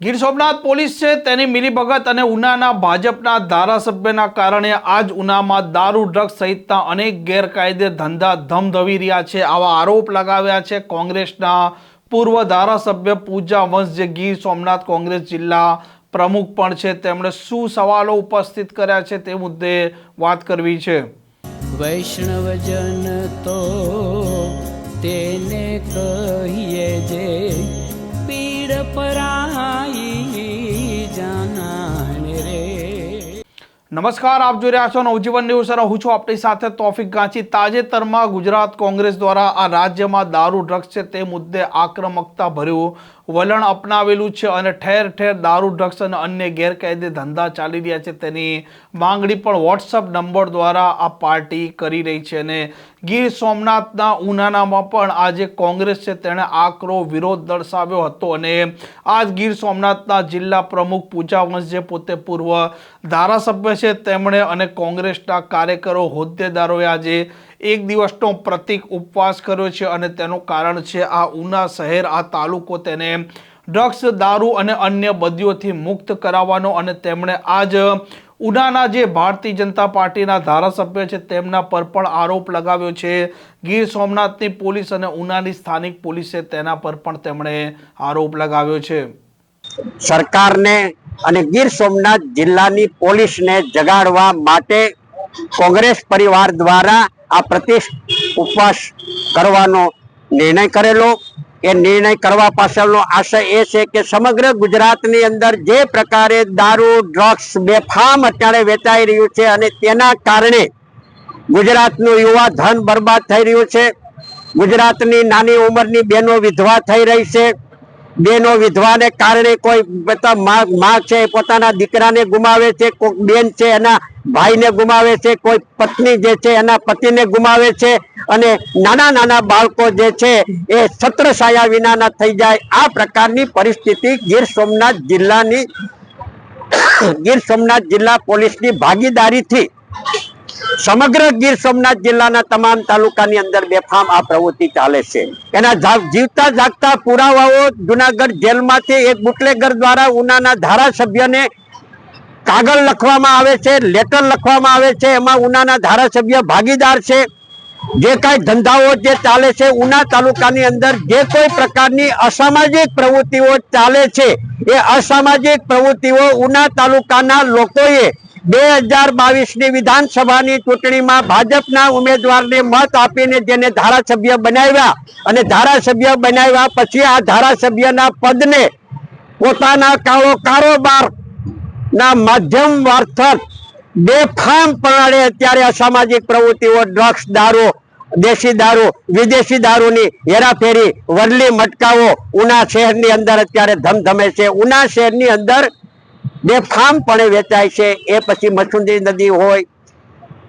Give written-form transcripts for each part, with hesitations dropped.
Gir Somnath police છે તેની મિલીભગત અને ઉનાના ભાજપના ધારાસભ્યના કારણે આજ ઉનામાં દારૂ ડ્રગ્સ સહિતના અનેક ગેરકાયદે ધંધા ધમધમી રહ્યા છે। આવા આરોપ લગાવ્યા છે કોંગ્રેસના પૂર્વ ધારાસભ્ય પૂજા વંશ, જે ગીર સોમનાથ કોંગ્રેસ જિલ્લા પ્રમુખ પણ છે। તેમણે શું સવાલો ઉપસ્થિત કર્યા છે તે મુદ્દે વાત કરવી છે। વૈષ્ણવજન તો તેને કહીએ જે પીડ પરાઈ જાનાને રે। નમસ્કાર, આપ જોઈ રહ્યા છો નવજીવન ન્યૂઝ અને હું છું આપણી સાથે તોફિક ગાંચી। તાજેતરમાં ગુજરાત કોંગ્રેસ દ્વારા આ રાજ્યમાં દારૂ ડ્રગ્સ છે તે મુદ્દે આક્રમકતા ભર્યું વલણ અપનાવેલું છે અને ઠેર ઠેર દારૂ ડ્રગ્સ અને અન્ય ગેરકાયદે ધંધા ચાલી રહ્યા છે તેની માંગણી પણ વોટ્સઅપ નંબર દ્વારા આ પાર્ટી કરી રહી છે। અને ગીર સોમનાથના ઉનાનામાં પણ આજે કોંગ્રેસ છે તેણે આકરો વિરોધ દર્શાવ્યો હતો અને આજ ગીર સોમનાથના જિલ્લા પ્રમુખ પૂજા વંશ, જે પોતે પૂર્વ ધારાસભ્ય છે, તેમણે અને કોંગ્રેસના કાર્યકરો હોદ્દેદારોએ આજે એક દિવસનો પ્રતિક ઉપવાસ કર્યો છે અને તેનું કારણ છે આ ઉના શહેર, આ તાલુકો તેને ડ્રગ્સ, દારૂ અને અન્ય બદીઓથી મુક્ત કરાવવાનો। અને તેમણે આજ ઉનાના જે ભારતીય જનતા પાર્ટીના ધારાસભ્ય છે તેમના પર પણ આરોપ લગાવ્યો છે। ગીર સોમનાથની પોલીસ અને ઉનાની સ્થાનિક પોલીસે તેના પર પણ તેમણે આરોપ લગાવ્યો છે। સરકારને અને ગીર સોમનાથ જિલ્લાની પોલીસને જગાડવા માટે કોંગ્રેસ પરિવાર દ્વારા આ પ્રતિષ્ઠ ઉપવાસ કરવાનો નિર્ણય કરેલો। એ નિર્ણય કરવા પાછળનો આશય એ છે કે સમગ્ર ગુજરાતની અંદર જે પ્રકારે દારૂ, ડ્રગ્સ બેફામ અત્યારે વેચાઈ રહ્યું છે અને તેના કારણે ગુજરાતનું યુવા ધન બરબાદ થઈ રહ્યું છે। ગુજરાતની નાની ઉંમરની બહેનો વિધવા થઈ રહી છે। બેનો વિધવાને કારણે કોઈ માં છે પોતાના દીકરાને ગુમાવે છે, કોઈ બેન છે એના ભાઈને ગુમાવે છે, કોઈ પત્ની જે છે એના પતિને ગુમાવે છે અને નાના નાના બાળકો જે છે એ છત્રછાયા વિનાના થઈ જાય। આ પ્રકારની પરિસ્થિતિ ગીર સોમનાથ જિલ્લા પોલીસની ભાગીદારીથી સમગ્ર ગીર સોમનાથ જિલ્લાના તમામ તાલુકાની અંદર બેફામ આ પ્રવૃત્તિ ચાલે છે। એના જીવતા જાગતા પુરાવાઓ જુનાગઢ જેલમાંથી એક બુટલેગર દ્વારા ઉનાના ધારાસભ્યને કાગળ લખવામાં આવે છે, લેટર લખવામાં આવે છે, એમાં ઉનાના ધારાસભ્ય ભાગીદાર છે। જે કાંઈ ધંધાઓ જે ચાલે છે ઉના તાલુકાની અંદર, જે કોઈ પ્રકારની અસામાજિક પ્રવૃત્તિઓ ચાલે છે, એ અસામાજિક પ્રવૃત્તિઓ ઉના તાલુકાના લોકોએ 2022ની વિધાનસભાની ચૂંટણીમાં ભાજપના ઉમેદવારને મત આપીને જેને ધારાસભ્ય બનાવ્યા અને ધારાસભ્ય બનાવ્યા પછી આ ધારાસભ્યના પદને પોતાના કારોબાર ના માધ્યમ મારફત બેફામપણે અત્યારે અસામાજિક પ્રવૃત્તિઓ, ડ્રગ્સ, દારૂ, દેશી દારૂ, વિદેશી દારૂની હેરાફેરી, વરલી મટકાઓ ઉના શહેરની અંદર અત્યારે ધમધમે છે। ઉના શહેરની અંદર બેફામપણે વેચાય છે। એ પછી મસુંદરી નદી હોય,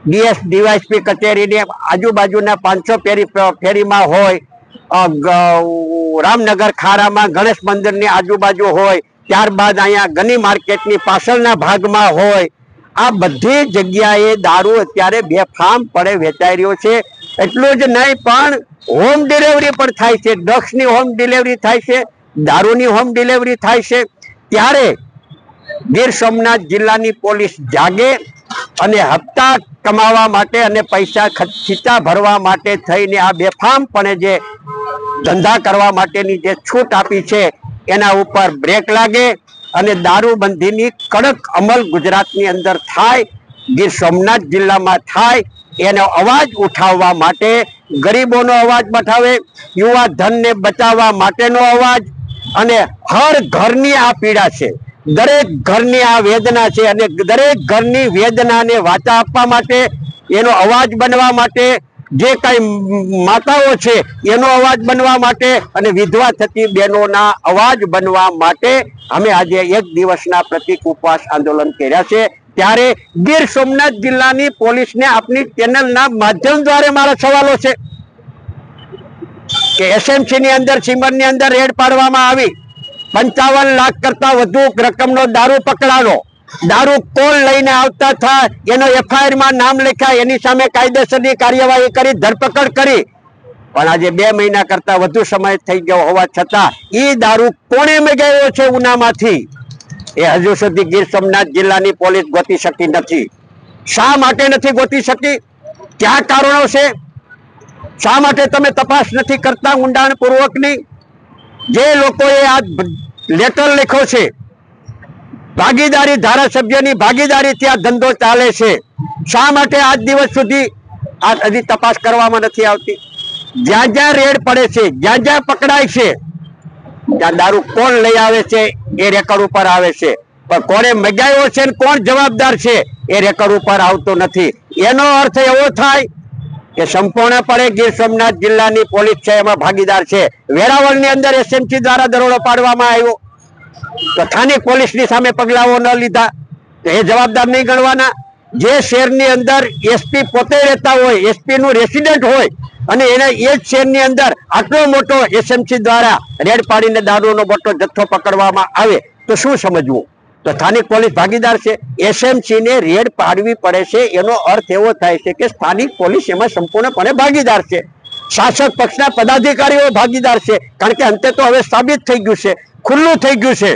ડીવાયસપી કચેરીની આજુબાજુના 500 ફેરીમાં હોય, રામનગર ખારામાં ગણેશ મંદિરની આજુબાજુ હોય, ત્યારબાદ અહીંયા ગની માર્કેટની પાછળના ભાગમાં હોય, આ બધી જગ્યાએ દારૂ અત્યારે બેફામપણે વેચાઈ રહ્યો છે। એટલું જ નહીં પણ હોમ ડિલિવરી પણ થાય છે, ડ્રગ્સની હોમ ડિલિવરી થાય છે, દારૂની હોમ ડિલિવરી થાય છે। ત્યારે ગીર સોમનાથ જિલ્લાની પોલીસ જાગે અને હપ્તા કમાવા માટે અને પૈસા ખીચા ભરવા માટે થઈને આ બેફામપણે જે ધંધા કરવા માટેની જે છૂટ આપી છે એના ઉપર બ્રેક લાગે અને દારૂબંધીની કડક અમલ ગુજરાતની અંદર થાય, ગીર સોમનાથ જિલ્લામાં થાય। એનો અવાજ ઉઠાવવા માટે ગરીબોનો અવાજ બઠાવે, યુવા ધનને બચાવવા માટેનો અવાજ, અને હર ઘરની આ પીડા છે, દરેક ઘરની આ વેદના છે અને દરેક ઘરની વેદનાને વાચા આપવા માટે, એનો અવાજ બનવા માટે, જે કઈ માતાઓ છે એનો અવાજ બનવા માટે અને વિધવા થતી બહેનોના અવાજ બનવા માટે અમે આજે એક દિવસના પ્રતિક ઉપવાસ આંદોલન કર્યા છે। ત્યારે ગીર સોમનાથ જિલ્લાની પોલીસને આપની ચેનલના માધ્યમ દ્વારા મારા સવાલો છે કે એસએમસી ની અંદર, સિમરની અંદર રેડ પાડવામાં આવી, 55 લાખ કરતા વધુ રકમનો દારૂ પકડાયો। દારૂ કોણ લઈને આવતા થાય એનો એફઆઈઆર માં નામ લખ્યા, એની સામે કાયદેસરની કાર્યવાહી કરી, ધરપકડ કરી પણ આજે 2 મહિના કરતા વધુ સમય થઈ ગયો હોવા છતાં એ દારૂ કોણે મગાવ્યો છે ઉનામાંથી એ હજુ સુધી ગીર સોમનાથ જિલ્લાની પોલીસ ગોતી શકી નથી. શા માટે નથી ગોતી શકી? ક્યાં કારણો છે? શા માટે તમે તપાસ નથી કરતા ઊંડાણપૂર્વકની? જે લોકોએ આ લેટર લખ્યો છે, ભાગીદારી, ધારાસભ્યની ભાગીદારી ત્યાં ધંધો ચાલે છે, શા માટે આજ દિવસ સુધી આ હજી તપાસ કરવામાં નથી આવતી? જ્યાં જ્યાં રેડ પડે છે, જ્યાં જ્યાં પકડાય છે, ત્યાં દારૂ કોણ લઈ આવે છે એ રેકર્ડ ઉપર આવે છે, પણ કોણે મગાવ્યો છે ને કોણ જવાબદાર છે એ રેકર્ડ ઉપર આવતો નથી. એનો અર્થ એવો થાય કે સંપૂર્ણપણે ગીર સોમનાથ જિલ્લાની પોલીસ છે એમાં ભાગીદાર છે. વેરાવળની અંદર એસએમસી દ્વારા દરોડો પાડવામાં આવ્યો તો સ્થાનિક પોલીસની સામે પગલાઓ ન લીધા તો એ જવાબદાર નહીં ગણવાના? જે શહેરની અંદર એસપી પોતે રહેતા હોય, એસપી નું રેસિડેન્ટ હોય અને એને એ જ શહેરની અંદર આટલો મોટો એસએમસી દ્વારા રેડ પાડીને દારૂનો મોટો જથ્થો પકડવામાં આવે તો શું સમજવું? તો સ્થાનિક પોલીસ ભાગીદાર છે. એસએમસી ને રેડ પાડવી પડે છે એનો અર્થ એવો થાય છે કે સ્થાનિક પોલીસ એમાં સંપૂર્ણપણે ભાગીદાર છે. શાસક પક્ષના પદાધિકારીઓ ભાગીદાર છે, કારણ કે અંતે તો હવે સાબિત થઈ ગયું છે, ખુલ્લું થઈ ગયું છે.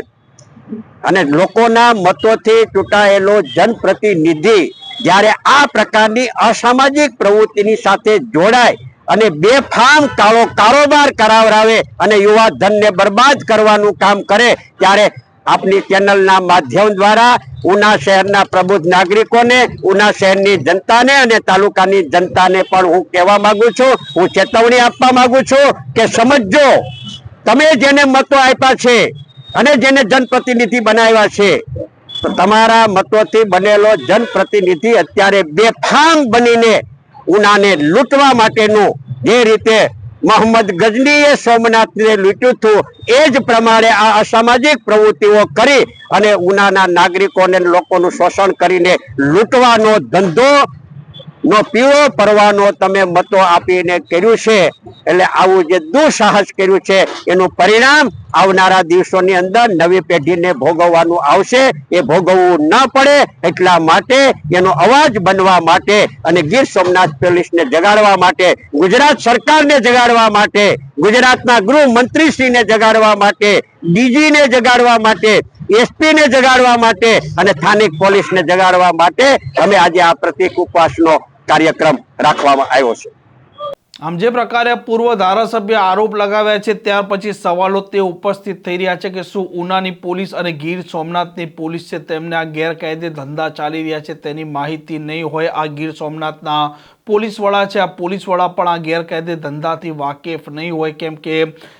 અને લોકોના મતોથી ચૂંટાયેલો જનપ્રતિનિધિ જ્યારે આ પ્રકારની અસામાજિક પ્રવૃત્તિની સાથે જોડાય અને બેફામ કાળો કારોબાર કરાવરાવે અને યુવા ધનને બરબાદ કરવાનું કામ કરે ત્યારે આપની ચેનલના માધ્યમ દ્વારા ઉના શહેરના પ્રબુદ્ધ નાગરિકોને, ઉના શહેરની જનતાને અને તાલુકાની જનતાને પણ હું કહેવા માંગુ છું, હું ચેતવણી આપવા માંગુ છું કે સમજો, તમે જેને મતો આપ્યા છે અને જેને જનપ્રતિનિધિ બનાવ્યા છે, તો તમારા મતોથી બનેલો જનપ્રતિનિધિ અત્યારે બેફામ બનીને ઉનાને લૂંટવા માટેનું જે રીતે મોહમ્મદ ગજનીએ સોમનાથને લૂંટ્યું હતું એ જ પ્રમાણે આ અસામાજિક પ્રવૃત્તિઓ કરી અને ઉનાના નાગરિકોને લોકોનું શોષણ કરીને લૂંટવાનો ધંધો નો પીળો પરવાનો તમે મતો આપીને કર્યું છે. એટલે આવું જે દુઃસાહસ કર્યું છે એનું પરિણામ આવનારા દિવસોની અંદર નવી પેઢીને ભોગવવાનું આવશે. એ ભોગવવું ન પડે એટલા માટે એનો અવાજ બનવા માટે અને ગીર સોમનાથ પોલીસને જગાડવા માટે, ગુજરાત સરકારને જગાડવા માટે, ગુજરાતના ગૃહમંત્રીશ્રીને જગાડવા માટે, ડીજીને જગાડવા માટે, એસપીને જગાડવા માટે અને સ્થાનિક પોલીસને જગાડવા માટે અમે આજે આ પ્રતિક ઉપવાસનો કાર્યક્રમ રાખવામાં આવ્યો છે. આમ જે પ્રકારે પૂર્વ ધારાસભ્ય આરોપ લગાવ્યા છે ત્યાર પછી સવાલો તે ઉપસ્થિત થઈ રહ્યા છે કે શું ઉનાની પોલીસ અને ગીર સોમનાથની પોલીસ છે તેમને આ ગેરકાયદે ધંધા ચાલી રહ્યા છે તેની માહિતી નહીં હોય? આ ગીર સોમનાથના પોલીસવાળા છે, આ પોલીસવાળા પણ આ ગેરકાયદે ધંધાથી વાકેફ નહીં હોય, કેમ કે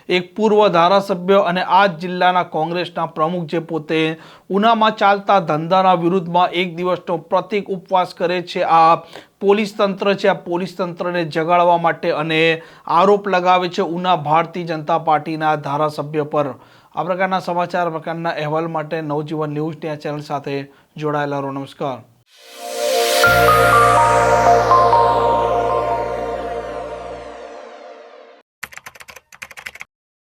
એક પૂર્વ ધારાસભ્ય અને આ જ જિલ્લાના કોંગ્રેસના પ્રમુખ જે પોતે ઉનામાં ચાલતા ધંધાના વિરુદ્ધમાં એક દિવસનો પ્રતિક ઉપવાસ કરે છે. આ પોલીસ તંત્ર છે, આ પોલીસ તંત્રને જગાડવા માટે અને આરોપ લગાવે છે ઉના ભારતીય જનતા પાર્ટીના ધારાસભ્ય પર. આ પ્રકારના સમાચાર, પ્રકારના અહેવાલ માટે નવજીવન ન્યૂઝની આ ચેનલ સાથે જોડાયેલા રહો. નમસ્કાર.